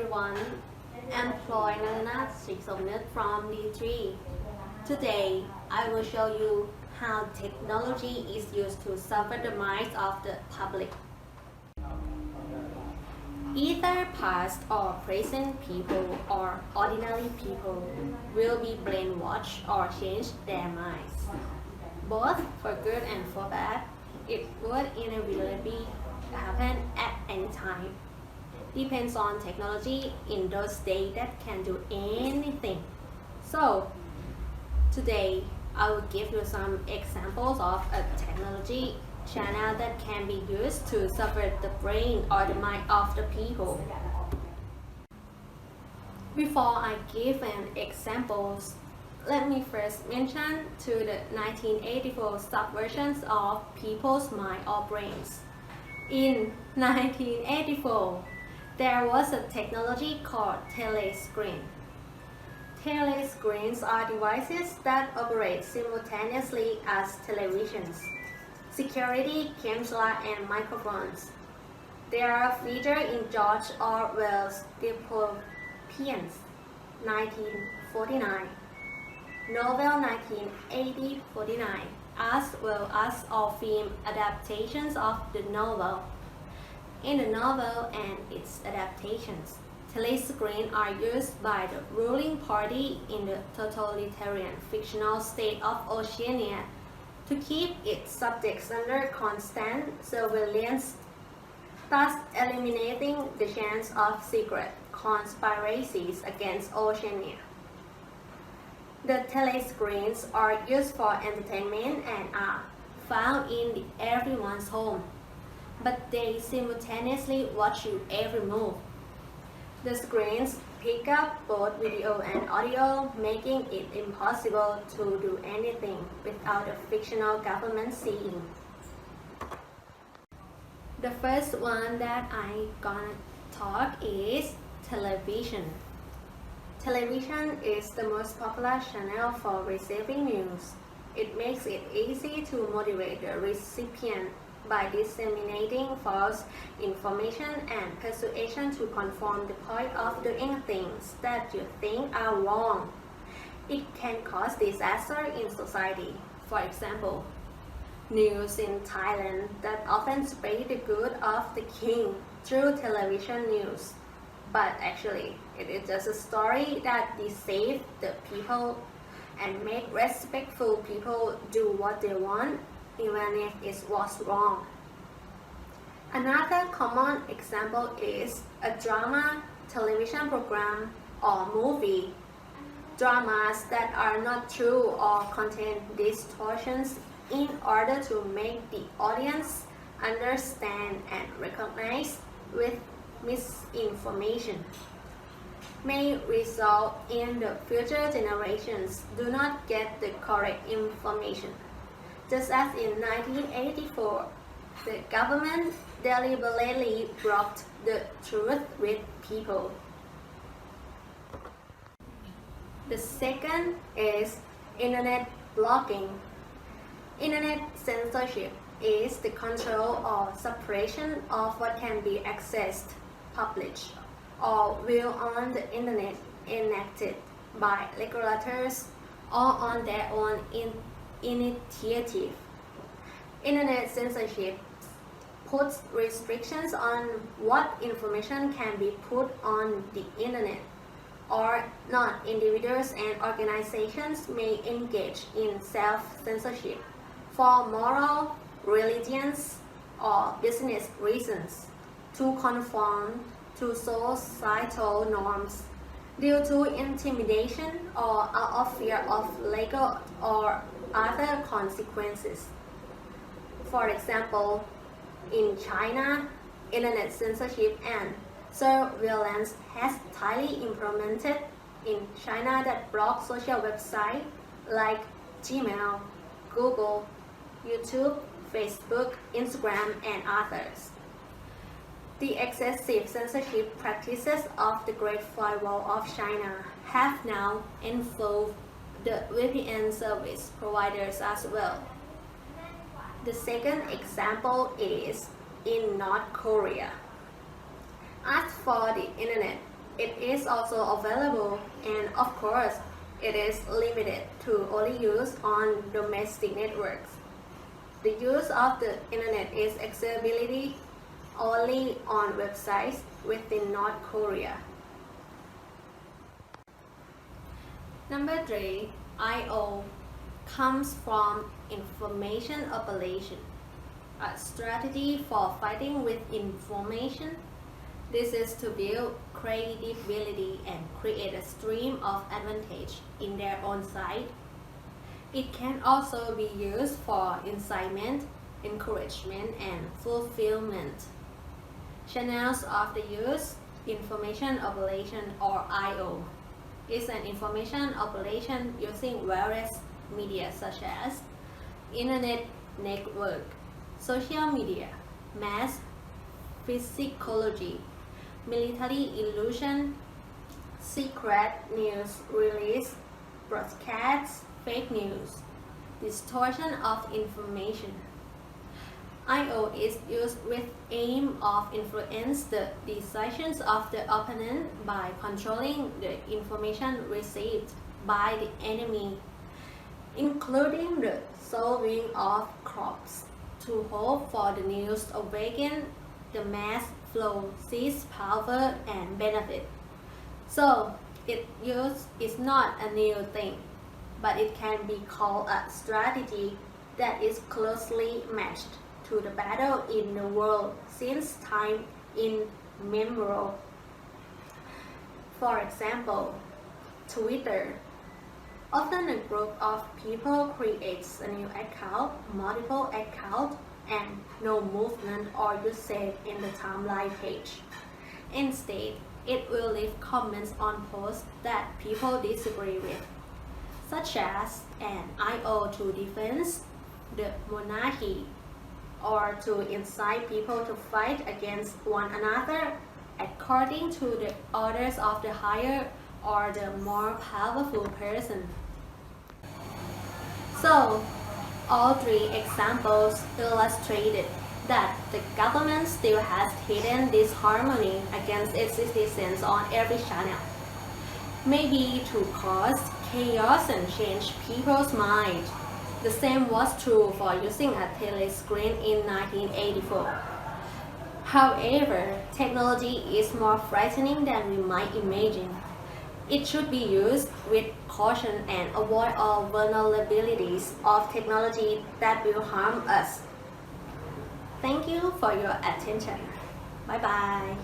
everyone, I'm Ploy Naruenart Srisomnuek from D3. Today, I will show you how technology is used to subvert the minds of the public. Either past or present people or ordinary people will be brainwashed or change their minds. Both for good and for bad, it would inevitably happen at any time. Depends on technology in those days that can do anything. So, today I will give you some examples of a technology channel that can be used to subvert the brain or the mind of the people. Before I give an examples, let me first mention to the 1984 subversions of people's mind or brains. In 1984, there was a technology called telescreen. Telescreens are devices that operate simultaneously as televisions, security cameras, and microphones. They are featured in George Orwell's Dystopians 1949, novel 1949, as well as all film adaptations of the novel. In the novel and its adaptations, telescreens are used by the ruling party in the totalitarian fictional state of Oceania to keep its subjects under constant surveillance, thus eliminating the chance of secret conspiracies against Oceania. The telescreens are used for entertainment and are found in everyone's home, but they simultaneously watch you every move. The screens pick up both video and audio, making it impossible to do anything without a fictional government seeing. The first one that I'm gonna talk is television. Television is the most popular channel for receiving news. It makes it easy to motivate the recipient by disseminating false information and persuasion to conform the point of doing things that you think are wrong. It can cause disaster in society. For example, news in Thailand that often spread the good of the king through television news. But actually, it is just a story that deceives the people and make respectful people do what they want, even if it was wrong. Another common example is a drama, television program, or movie. Dramas that are not true or contain distortions in order to make the audience understand and recognize with misinformation may result in the future generations do not get the correct information. Just as in 1984, the government deliberately blocked the truth with people. The second is internet blocking. Internet censorship is the control or suppression of what can be accessed, published, or viewed on the internet enacted by regulators or on their own initiative. Internet censorship puts restrictions on what information can be put on the internet, or not. Individuals and organizations may engage in self-censorship for moral, religious, or business reasons to conform to societal norms due to intimidation or out of fear of legal or other consequences. For example, in China, internet censorship and surveillance has tightly implemented in China that block social websites like Gmail, Google, YouTube, Facebook, Instagram, and others. The excessive censorship practices of the Great Firewall of China have now involved the VPN service providers as well. The second example is in North Korea. As for the internet, It is also available, and of course, it is limited to only use on domestic networks. The use of the internet is accessibility only on websites within North Korea. Number 3, I/O comes from information operation, a strategy for fighting with information. This is to build credibility and create a stream of advantage in their own side. It can also be used for incitement, encouragement, and fulfillment. Channels of the use, information operation or I/O, is an information operation using various media such as internet network, social media, mass physiology, military illusion, secret news release, broadcasts, fake news, distortion of information. I/O is used with aim of influence the decisions of the opponent by controlling the information received by the enemy, including the sowing of crops to hope for the news awaken the mass flow, seize power and benefit. So its use is not a new thing, but it can be called a strategy that is closely matched to the battle in the world since time immemorial. For example, Twitter. Often a group of people creates a new account, multiple accounts, and no movement or usage in the timeline page. Instead, it will leave comments on posts that people disagree with, such as an I/O to defense the monarchy, or to incite people to fight against one another according to the orders of the higher or the more powerful person. So, all three examples illustrated that the government still has hidden disharmony against its citizens on every channel, maybe to cause chaos and change people's minds. The same was true for using a telescreen in 1984. However, technology is more frightening than we might imagine. It should be used with caution and avoid all vulnerabilities of technology that will harm us. Thank you for your attention. Bye bye.